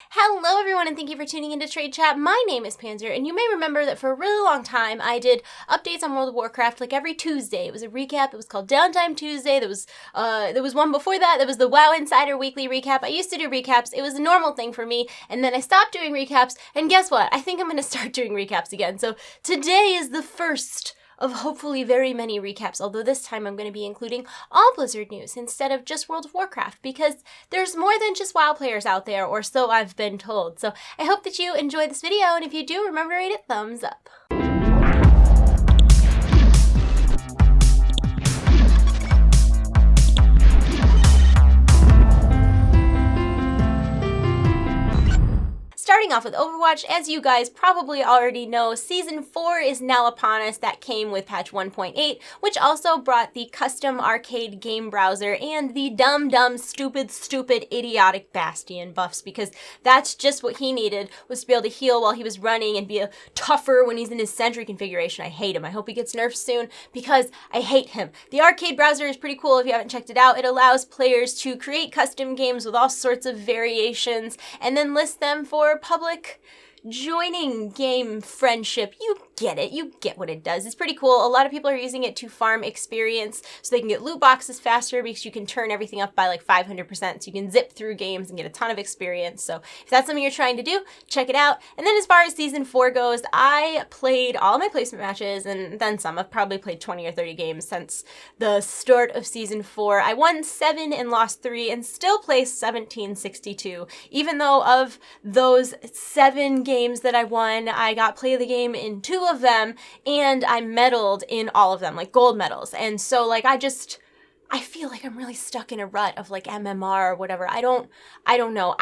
Hello everyone and thank you for tuning into TradeChat. My name is Panzer and you may remember that for a really long time I did updates on World of Warcraft like every Tuesday. It was a recap. It was called Downtime Tuesday. There was one before that. There was the WoW Insider Weekly Recap. I used to do recaps. It was a normal thing for me, and then I stopped doing recaps, and guess what? I think I'm going to start doing recaps again. So today is the first of hopefully very many recaps, although this time I'm going to be including all Blizzard news instead of just World of Warcraft, because there's more than just WoW players out there, or so I've been told. So I hope that you enjoy this video, and if you do, remember to rate it thumbs up. Starting off with Overwatch, as you guys probably already know, Season 4 is now upon us. That came with patch 1.8, which also brought the custom arcade game browser and the dumb, stupid, idiotic Bastion buffs, because that's just what he needed, was to be able to heal while he was running and be tougher when he's in his sentry configuration. I hate him. I hope he gets nerfed soon, because I hate him. The arcade browser is pretty cool if you haven't checked it out. It allows players to create custom games with all sorts of variations and then list them for public joining game friendship. You get it. You get what it does. It's pretty cool. A lot of people are using it to farm experience so they can get loot boxes faster, because you can turn everything up by like 500%, so you can zip through games and get a ton of experience. So if that's something you're trying to do, check it out. And then as far as Season 4 goes, I played all my placement matches and then some. I've probably played 20 or 30 games since the start of Season 4. I won 7 and lost 3 and still placed 1762. Even though of those 7 games that I won, I got play of the game in 2 of them, and I medaled in all of them, like gold medals. And so like I feel like I'm really stuck in a rut of like MMR or whatever. I don't know.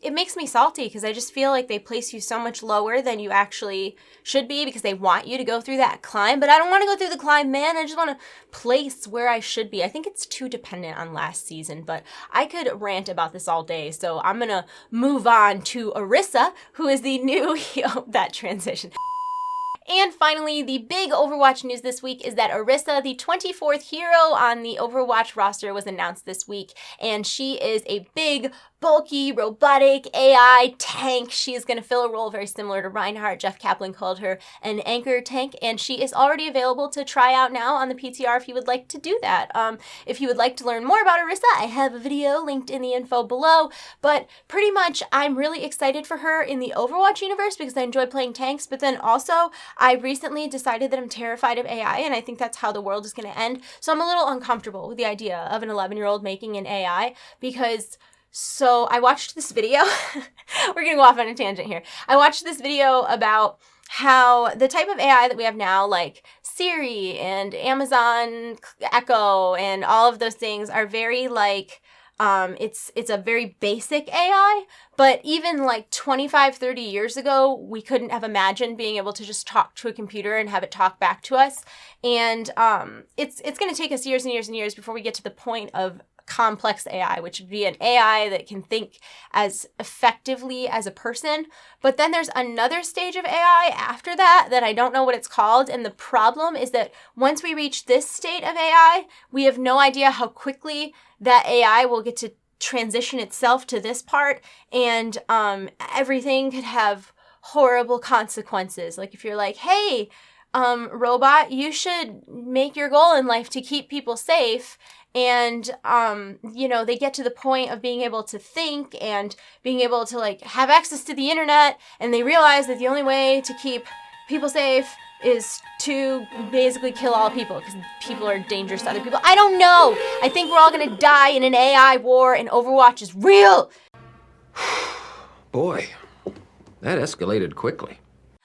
It makes me salty, because I just feel like they place you so much lower than you actually should be, because they want you to go through that climb. But I don't want to go through the climb, man. I just want to place where I should be. I think it's too dependent on last season, but I could rant about this all day. So I'm going to move on to Orisa, who is the new that transition. And finally, the big Overwatch news this week is that Orisa, the 24th hero on the Overwatch roster, was announced this week, and she is a big, bulky, robotic AI tank. She is going to fill a role very similar to Reinhardt. Jeff Kaplan called her an anchor tank, and she is already available to try out now on the PTR if you would like to do that. If you would like to learn more about Orisa, I have a video linked in the info below, but pretty much I'm really excited for her in the Overwatch universe because I enjoy playing tanks, but then also I recently decided that I'm terrified of AI, and I think that's how the world is going to end. So I'm a little uncomfortable with the idea of an 11-year-old making an AI, because so I watched this video. We're going to go off on a tangent here. I watched this video about how the type of AI that we have now, like Siri and Amazon Echo and all of those things, are very like, it's a very basic AI, but even like 25, 30 years ago, we couldn't have imagined being able to just talk to a computer and have it talk back to us. And it's going to take us years and years and years before we get to the point of complex AI, which would be an AI that can think as effectively as a person. But then there's another stage of AI after that I don't know what it's called. And the problem is that once we reach this state of AI, we have no idea how quickly that AI will get to transition itself to this part. And everything could have horrible consequences. Like if you're like, hey, robot, you should make your goal in life to keep people safe. And, they get to the point of being able to think and being able to like have access to the internet, and they realize that the only way to keep people safe is to basically kill all people, because people are dangerous to other people. I don't know. I think we're all going to die in an AI war, and Overwatch is real. Boy, that escalated quickly.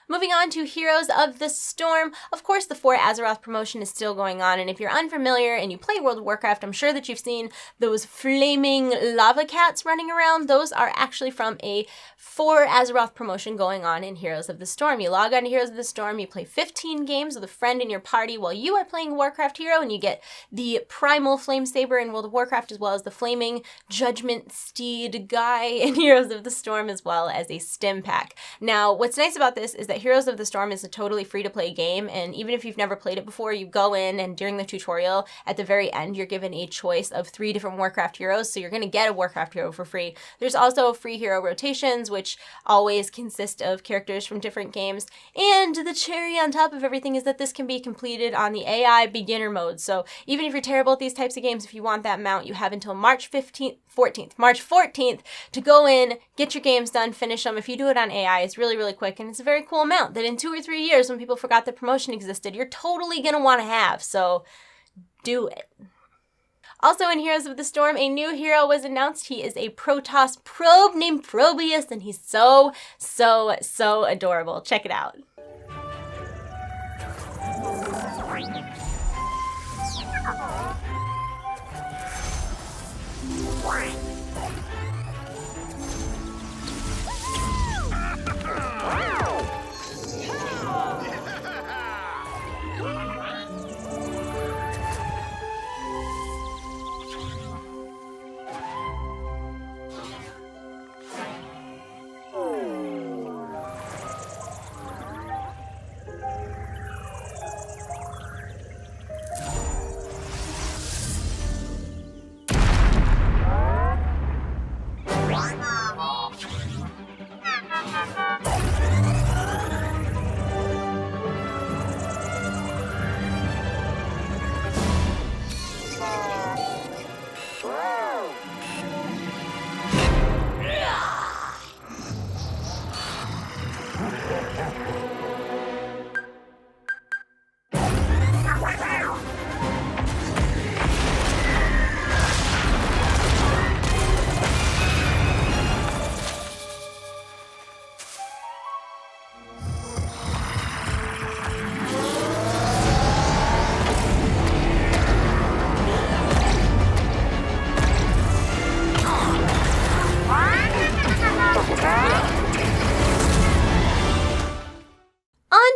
Moving on to Heroes of the Storm. Of course, the 4 Azeroth promotion is still going on, and if you're unfamiliar and you play World of Warcraft, I'm sure that you've seen those flaming lava cats running around. Those are actually from a 4 Azeroth promotion going on in Heroes of the Storm. You log on to Heroes of the Storm, you play 15 games with a friend in your party while you are playing a Warcraft hero, and you get the Primal Flame Saber in World of Warcraft, as well as the Flaming Judgment Steed guy in Heroes of the Storm, as well as a stim pack. Now, what's nice about this is that that Heroes of the Storm is a totally free-to-play game, and even if you've never played it before, you go in, and during the tutorial, at the very end, you're given a choice of 3 different Warcraft heroes, so you're going to get a Warcraft hero for free. There's also free hero rotations, which always consist of characters from different games, and the cherry on top of everything is that this can be completed on the AI beginner mode, so even if you're terrible at these types of games, if you want that mount, you have until March 14th to go in, get your games done, finish them. If you do it on AI, it's really, really quick, and it's a very cool amount that in 2 or 3 years, when people forgot the promotion existed, you're totally going to want to have, so do it. Also in Heroes of the Storm, a new hero was announced. He is a Protoss probe named Probius, and he's so, so, so adorable. Check it out.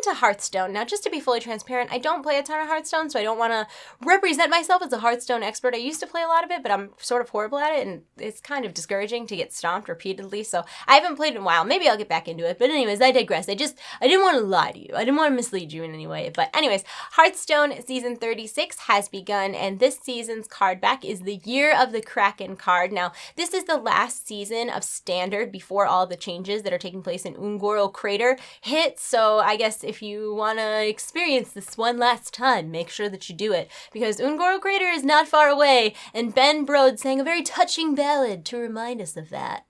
To Hearthstone. Now, just to be fully transparent, I don't play a ton of Hearthstone, so I don't want to represent myself as a Hearthstone expert. I used to play a lot of it, but I'm sort of horrible at it, and it's kind of discouraging to get stomped repeatedly, so I haven't played in a while. Maybe I'll get back into it, but anyways, I digress. I didn't want to lie to you. I didn't want to mislead you in any way, but anyways, Hearthstone Season 36 has begun, and this season's card back is the Year of the Kraken card. Now, this is the last season of Standard before all the changes that are taking place in Ungoro Crater hit, so I guess if you want to experience this one last time, make sure that you do it, because Ungoro Crater is not far away, and Ben Brode sang a very touching ballad to remind us of that.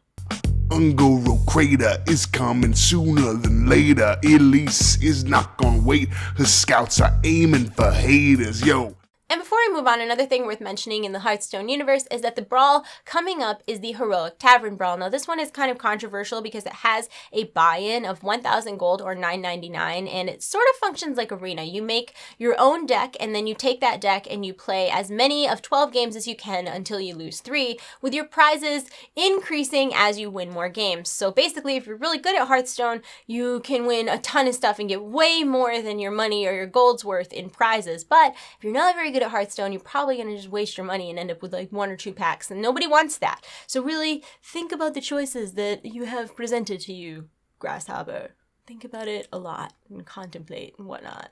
Ungoro Crater is coming sooner than later. Elise is not gonna wait. Her scouts are aiming for haters, yo. And before I move on, another thing worth mentioning in the Hearthstone universe is that the brawl coming up is the Heroic Tavern Brawl. Now, this one is kind of controversial because it has a buy-in of 1,000 gold or $9.99, and it sort of functions like Arena. You make your own deck, and then you take that deck and you play as many of 12 games as you can until you lose 3, with your prizes increasing as you win more games. So basically, if you're really good at Hearthstone, you can win a ton of stuff and get way more than your money or your gold's worth in prizes. But if you're not very good at Hearthstone, you're probably going to just waste your money and end up with like 1 or 2 packs, and nobody wants that. So really think about the choices that you have presented to you, Grasshopper. Think about it a lot and contemplate and whatnot.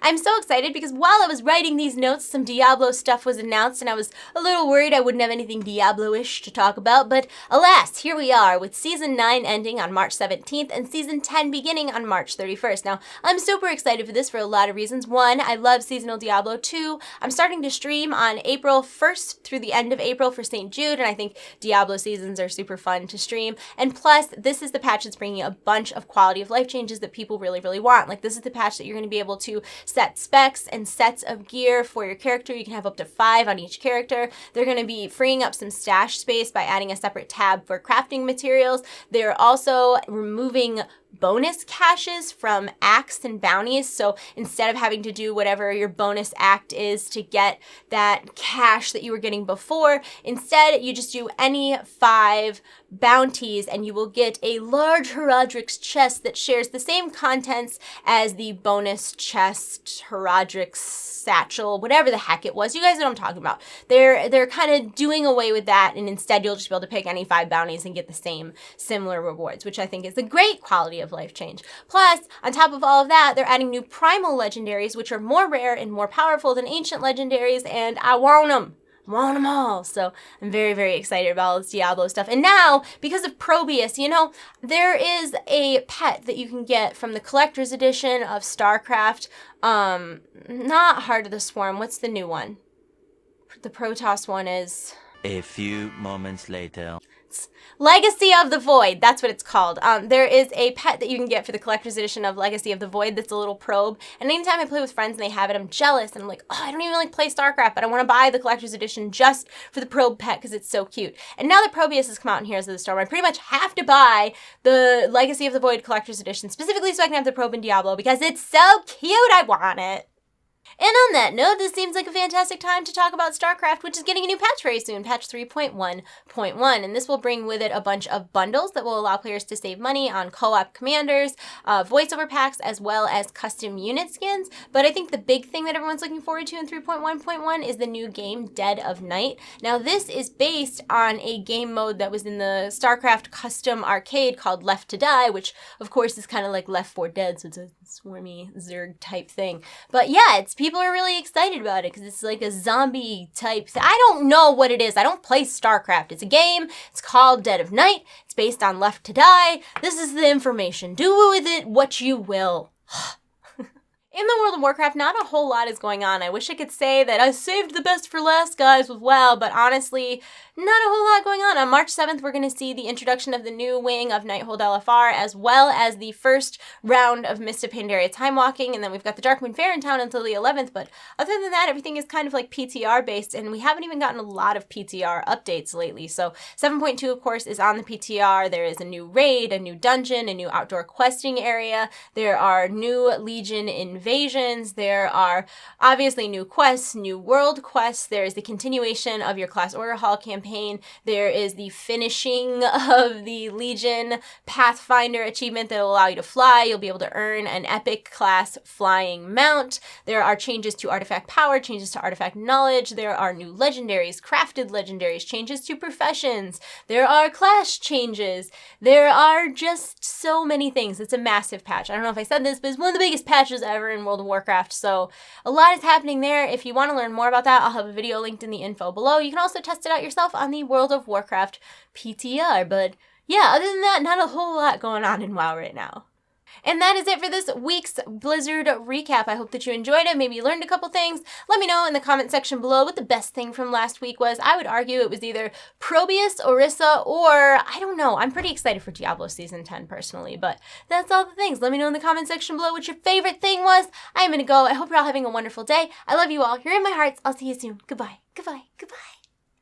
I'm so excited because while I was writing these notes, some Diablo stuff was announced, and I was a little worried I wouldn't have anything Diablo-ish to talk about, but alas, here we are with Season 9 ending on March 17th and Season 10 beginning on March 31st. Now, I'm super excited for this for a lot of reasons. 1, I love seasonal Diablo. 2, I'm starting to stream on April 1st through the end of April for St. Jude, and I think Diablo seasons are super fun to stream. And plus, this is the patch that's bringing a bunch of quality of life changes that people really, really want. Like, this is the patch that you're going to be able to set specs and sets of gear for your character. You can have up to 5 on each character. They're going to be freeing up some stash space by adding a separate tab for crafting materials. They're also removing bonus caches from acts and bounties, so instead of having to do whatever your bonus act is to get that cache that you were getting before, instead you just do any 5 bounties and you will get a large Herodrix chest that shares the same contents as the bonus chest, Herodrix satchel, whatever the heck it was. You guys know what I'm talking about. They're kind of doing away with that, and instead you'll just be able to pick any 5 bounties and get the same similar rewards, which I think is a great quality of life change. Plus, on top of all of that, they're adding new primal legendaries, which are more rare and more powerful than ancient legendaries, and I want them. Want them all. So I'm very, very excited about all this Diablo stuff. And now, because of Probius, you know, there is a pet that you can get from the collector's edition of StarCraft. Not Heart of the Swarm. What's the new one? The Protoss one is... A few moments later. Legacy of the Void, that's what it's called. There is a pet that you can get for the collector's edition of Legacy of the Void that's a little probe. And anytime I play with friends and they have it, I'm jealous. And I'm like, oh, I don't even like play StarCraft, but I want to buy the collector's edition just for the probe pet because it's so cute. And now that Probius has come out in Heroes of the Storm, I pretty much have to buy the Legacy of the Void collector's edition, specifically so I can have the probe in Diablo because it's so cute, I want it. And on that note, this seems like a fantastic time to talk about StarCraft, which is getting a new patch very soon, patch 3.1.1. And this will bring with it a bunch of bundles that will allow players to save money on co-op commanders, voiceover packs, as well as custom unit skins. But I think the big thing that everyone's looking forward to in 3.1.1 is the new game, Dead of Night. Now, this is based on a game mode that was in the StarCraft custom arcade called Left to Die, which, of course, is kind of like Left 4 Dead, so it's a swarmy Zerg type thing. But yeah, people are really excited about it because it's like a zombie type thing. I don't know what it is. I don't play StarCraft. It's a game. It's called Dead of Night. It's based on Left to Die. This is the information. Do with it what you will. In the world of Warcraft, not a whole lot is going on. I wish I could say that I saved the best for last, guys, with WoW, but honestly, not a whole lot going on. On March 7th, we're going to see the introduction of the new wing of Nighthold LFR, as well as the first round of Mist of Pandaria Time Walking, and then we've got the Darkmoon Fair in town until the 11th, but other than that, everything is kind of like PTR based, and we haven't even gotten a lot of PTR updates lately. So 7.2, of course, is on the PTR. There is a new raid, a new dungeon, a new outdoor questing area. There are new Legion invasions. There are obviously new quests, new world quests. There is the continuation of your Class Order Hall campaign. There is the finishing of the Legion Pathfinder achievement that will allow you to fly. You'll be able to earn an epic class flying mount. There are changes to artifact power, changes to artifact knowledge. There are new legendaries, crafted legendaries, changes to professions. There are class changes. There are just so many things. It's a massive patch. I don't know if I said this, but it's one of the biggest patches ever in World of Warcraft. So a lot is happening there. If you want to learn more about that, I'll have a video linked in the info below. You can also test it out yourself on the World of Warcraft PTR. But yeah, other than that, not a whole lot going on in WoW right now. And that is it for this week's Blizzard recap. I hope that you enjoyed it. Maybe you learned a couple things. Let me know in the comment section below what the best thing from last week was. I would argue it was either Probius, Orisa, or I don't know. I'm pretty excited for Diablo Season 10 personally, but that's all the things. Let me know in the comment section below what your favorite thing was. I'm going to go. I hope you're all having a wonderful day. I love you all. You're in my hearts. I'll see you soon. Goodbye. Goodbye. Goodbye.